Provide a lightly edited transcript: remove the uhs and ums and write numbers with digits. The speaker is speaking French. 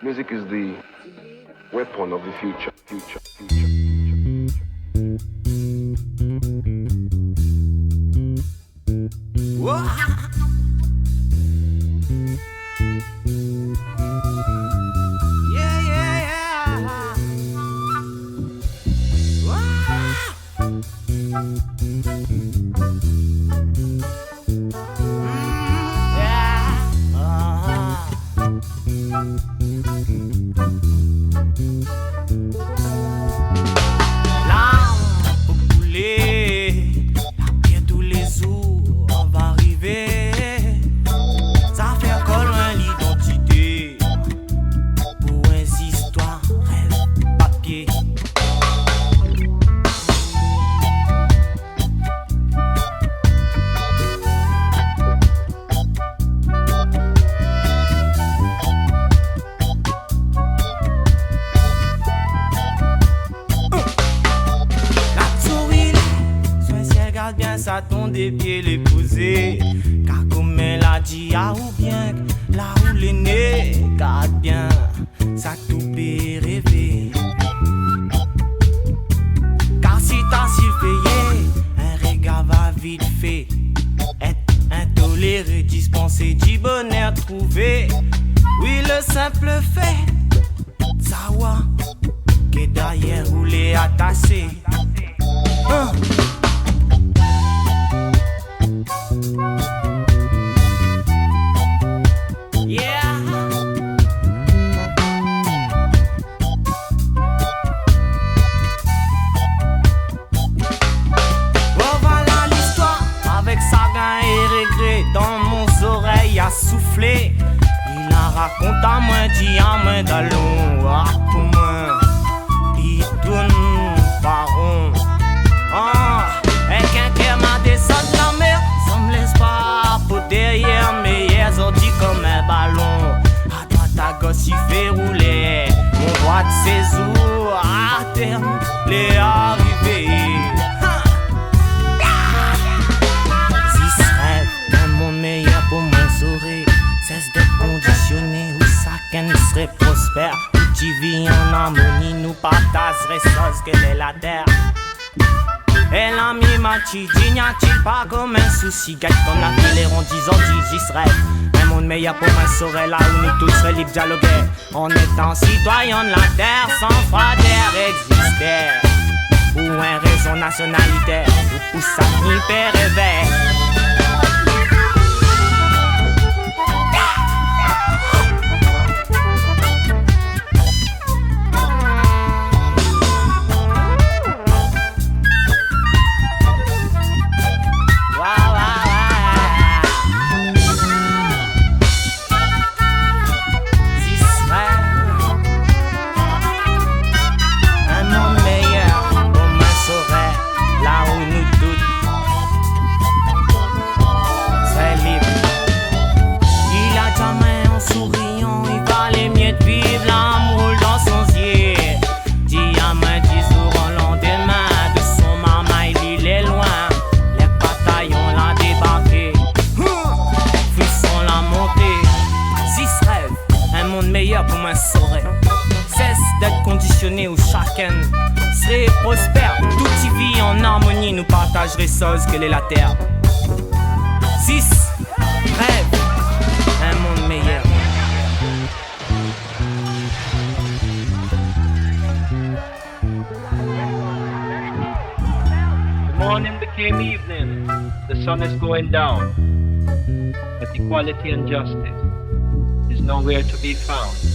Music is the weapon of the future. À ton des pieds les poser, car comme elle a dit, ah ou bien là où les nez, garde bien, ça tout peut rêver. Car si t'as surveillé, un regard va vite fait, être intoléré, dispensé du bonheur trouvé. Oui, le simple fait, savoir que derrière rouler attaché. Soufflé, il en raconte à moi, dit à moi d'allons, ah pour moi, il tourne par rond. Et quelqu'un m'a descendu la mer, ça me laisse pas pour derrière, mais hier ont dit comme un ballon. À droite à gauche il fait rouler, mon droit de séjour à terme, les arrivés. Pour moi sourire, cesse d'être conditionné où chacun serait prospère. Où tu vis en harmonie, nous partagerait chose qu'elle est la terre. Et l'ami Machi, dit n'y pas comme un souci. Gâte comme la ville et rondis, on dit j'y serais. Un monde meilleur pour moi serait là où nous tous seraient libres dialoguer. En étant citoyens de la terre, sans frontières exister. Ou un raison nationalité, ou pour ça n'y peut rêver. Où chacun serait prospère, tout y vit en harmonie, nous partagerait chose qu'elle est la terre. 6. Rêve, un monde meilleur. The morning became evening, the sun is going down, but equality and justice is nowhere to be found.